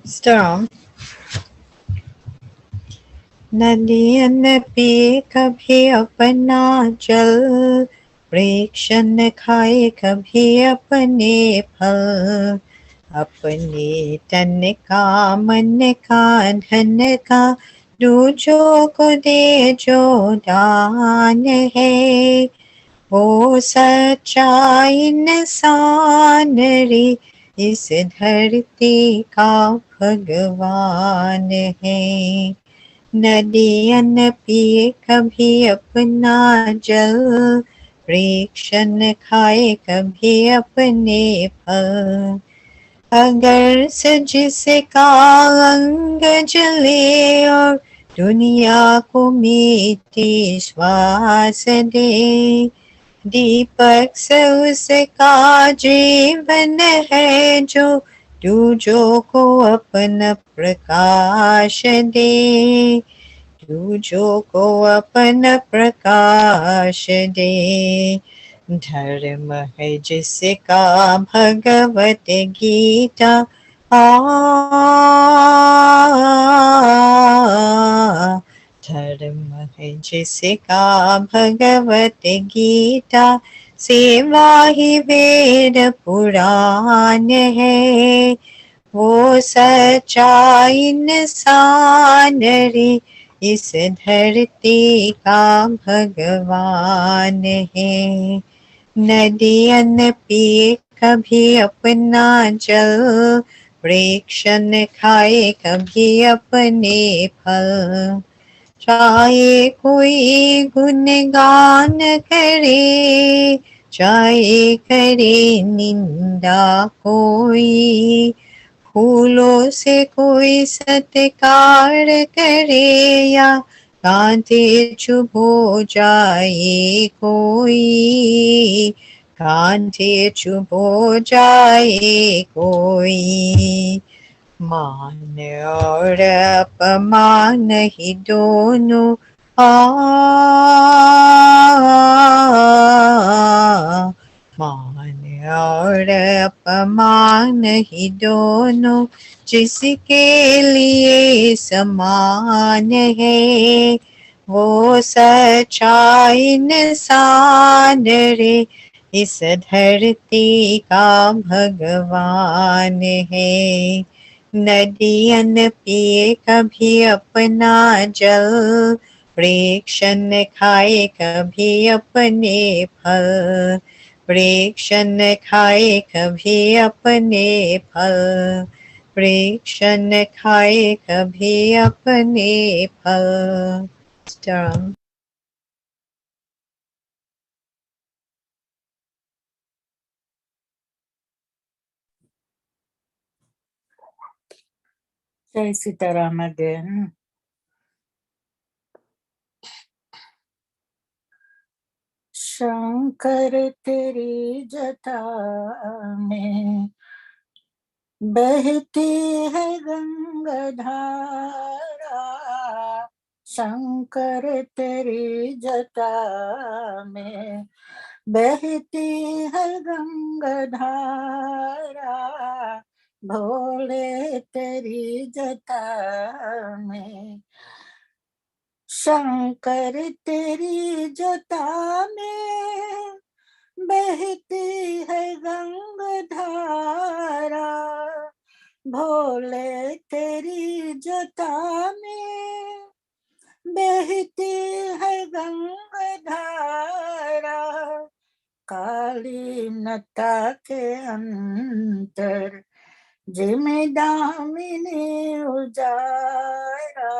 Sitaram. नदियन पे कभी अपना जल, वृक्ष न खाए कभी अपने फल। अपने तन का मन का धन का दूजों को दे जो दान है, वो सच्चा इंसान रे इस धरती का भगवान है। नदियन पिए कभी अपना जल, वृक्ष न खाए कभी अपने फल। अगर जिसका अंग जले और दुनिया को मीठी श्वास दे, दीपक से उसका जीवन है जो दूजों को अपना प्रकाश दे, दूजों को अपना प्रकाश दे। धर्म है जिसका भगवत गीता धर्म है जिसका भगवत गीता, सेवा ही वेद पुराण है, वो सच्चा इंसान रे इस धरती का भगवान है। नदियन पिए कभी अपना जल, वृक्ष न खाए कभी अपने फल। चाहे कोई गुणगान करे, चाहे करे निंदा कोई, फूलों से कोई सत्कार करे या कांटे चुभ हो जाए कोई, कांटे चुभ हो जाए कोई। मान और अपमान ही दोनों मान और अपमान ही दोनों जिसके लिए समान है, वो सच्चा इंसान रे इस धरती का भगवान है। नदियन पिए कभी अपना जल, वृक्ष न खाए कभी अपने फल, वृक्ष न खाए कभी अपने फल, वृक्ष न खाए कभी अपने फल। Strum. Jai Sitaram again. Shankar तेरी जटा में बहती है गंगा धारा, शंकर तेरी जटा में बहती है गंगा धारा, भोले तेरी जटा में शंकर तेरी जटा में बहती है गंगा धारा, भोले तेरी जटा में बहती है गंगा धारा, काली नता के अंतर जिमें दामिनी उजारा,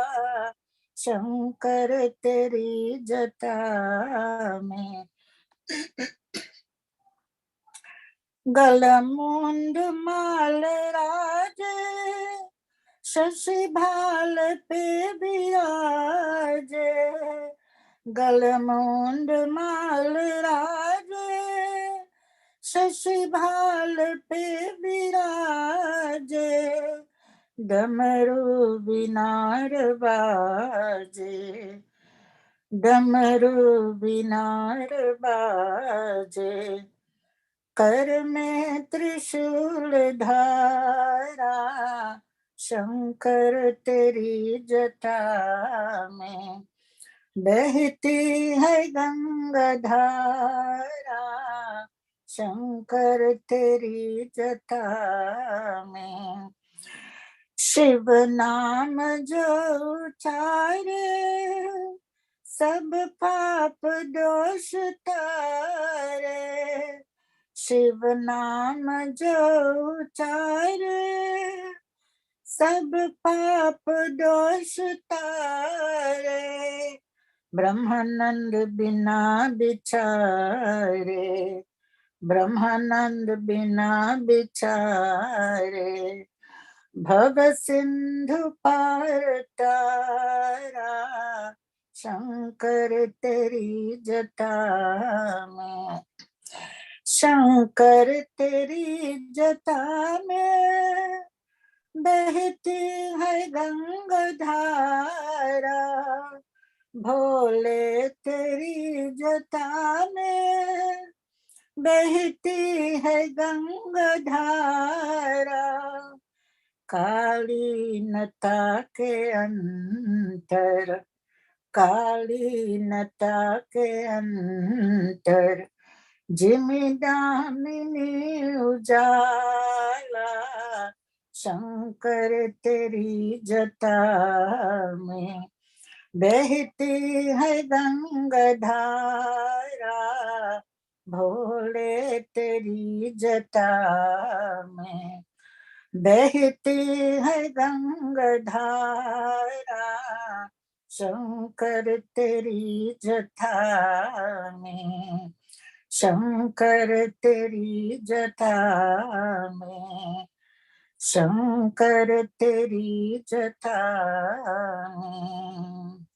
शंकर तेरी जटा में गलमुंड माल राजे, शशि भाल पे विराजे, गलमुंड माल राजे, शशि भाल पे विराजे, डमरू बिनार बाजे, डमरू बिनार बाजे, कर में त्रिशूल धारा, शंकर तेरी जटा में बहती है गंगा धारा, शंकर तेरी जटा में शिव नाम जो उचारे, सब पाप दोष तारे, शिव नाम जो उचारे, सब पाप दोष तारे, ब्रह्मानंद बिना बिचारे, ब्रह्मानंद बिना बिचारे, भव सिंधु पार तारा, शंकर तेरी जटा में शंकर तेरी जटा में बहती है गंगा धारा, भोले तेरी जटा में बहती है गंगा धारा, काली नता के अंतर, काली नता के अंतर जिमी दामिनी उजाला, शंकर तेरी जटा में बहती है गंगा धारा, भोले तेरी जटा में बहती है गंगा धारा, शंकर तेरी जटा में शंकर तेरी जटा में शंकर तेरी जटा में।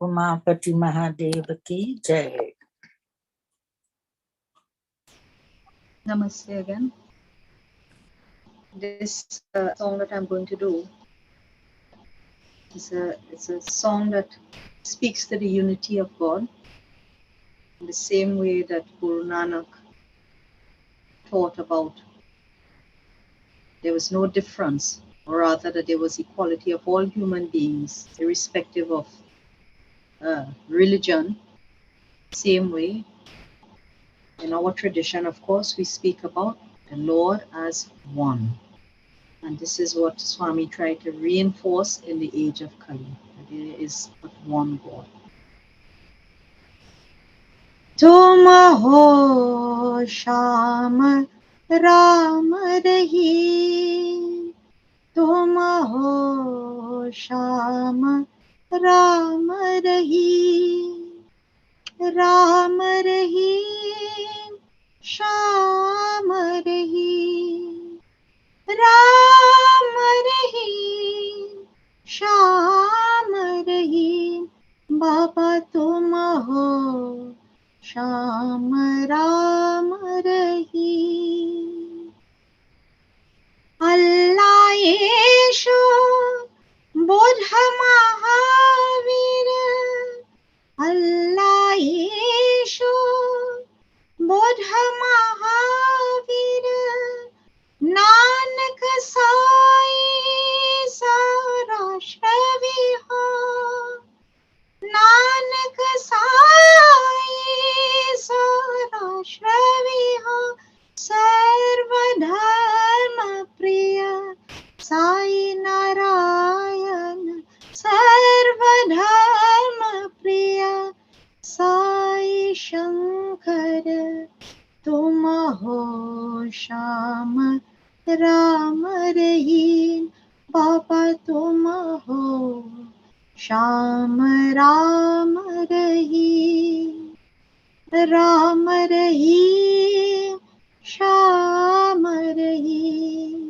उमापति महादेव की जय। Namaste again. This song that I'm going to do is a song that speaks to the unity of God in the same way that Guru Nanak taught about there was no difference, or rather that there was equality of all human beings, irrespective of religion. Same way, In our tradition, of course, we speak about the Lord as one. And this is what Swami tried to reinforce in the age of Kali, that there is but one God. तुम हो श्याम राम रही, तुम हो श्याम राम रही, राम रही श्याम रही, राम रही श्याम रही, बाबा तुम हो श्याम राम रही। अल्लाह येशु बुद्ध महावीर, अल्लाह येशु बुद्ध महावीर, नानक साई सौराष्ट्र विहार, नानक साई सौराष्ट्र विहार, सर्वधर्म प्रिय साई नारायण, सर्वधर्म प्रिय साई शंकर, तुम हो श्याम राम रहीम, बाबा तुम हो श्याम राम रहीम, राम रहीम श्याम रहीम,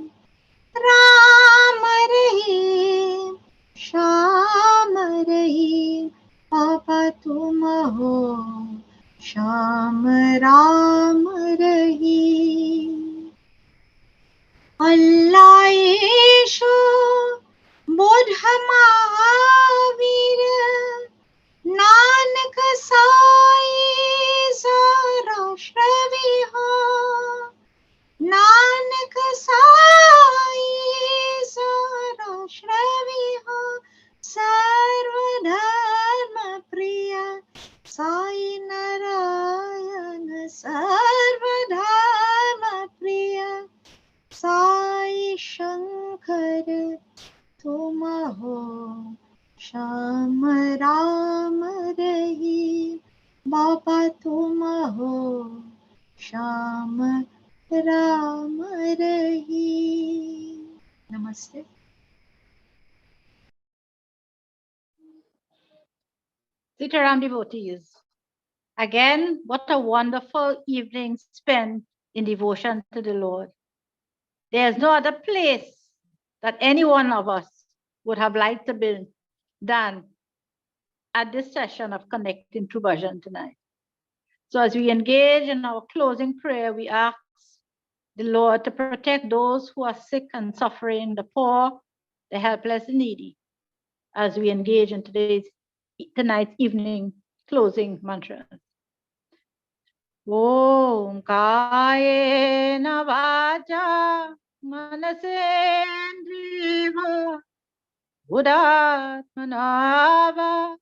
राम रहीम श्याम रहीम, बाबा तुम हो श्याम राम रहीम। अल्लाह येशु बुद्ध महावीर, नानक साई सौराष्ट्र विहार, नानक साई सौराष्ट्र विहार, सर्वधर्म प्रिय साई नारायण, सर्वधर्म प्रिय साई शंकर, तुम हो श्याम राम रहीम, बाबा तुम हो श्याम राम रहीम। नमस्ते। Sitaram devotees, again, what a wonderful evening spent in devotion to the Lord. There's no other place that any one of us would have liked to be than at this session of Connecting Through Bhajan tonight. So as we engage in our closing prayer, we ask the Lord to protect those who are sick and suffering, the poor, the helpless, the needy, as we engage in tonight's evening closing mantra. Om Kayena Vacha Manasendriva Buddhatmanava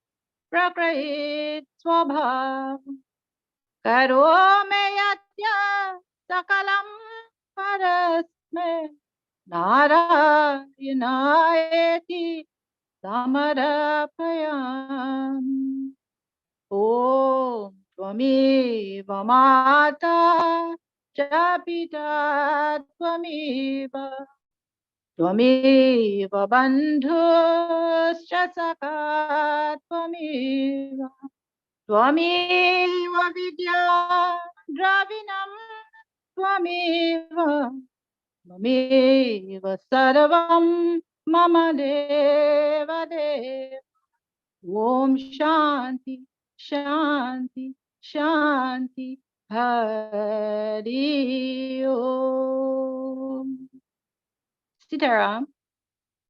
Prakrit Swabhav Karome Yatya Sakalam Parasme Narayanaeti Samarapayam. Om Tvameva Mata Chapita Tvameva Tvameva Bandhuscha Saka Tvameva Tvameva Vidya Dravinam Tvameva Tvameva Sarvam Mama Deva Deva. Om Shanti Shanti Shanti Hari Om. Sitaram.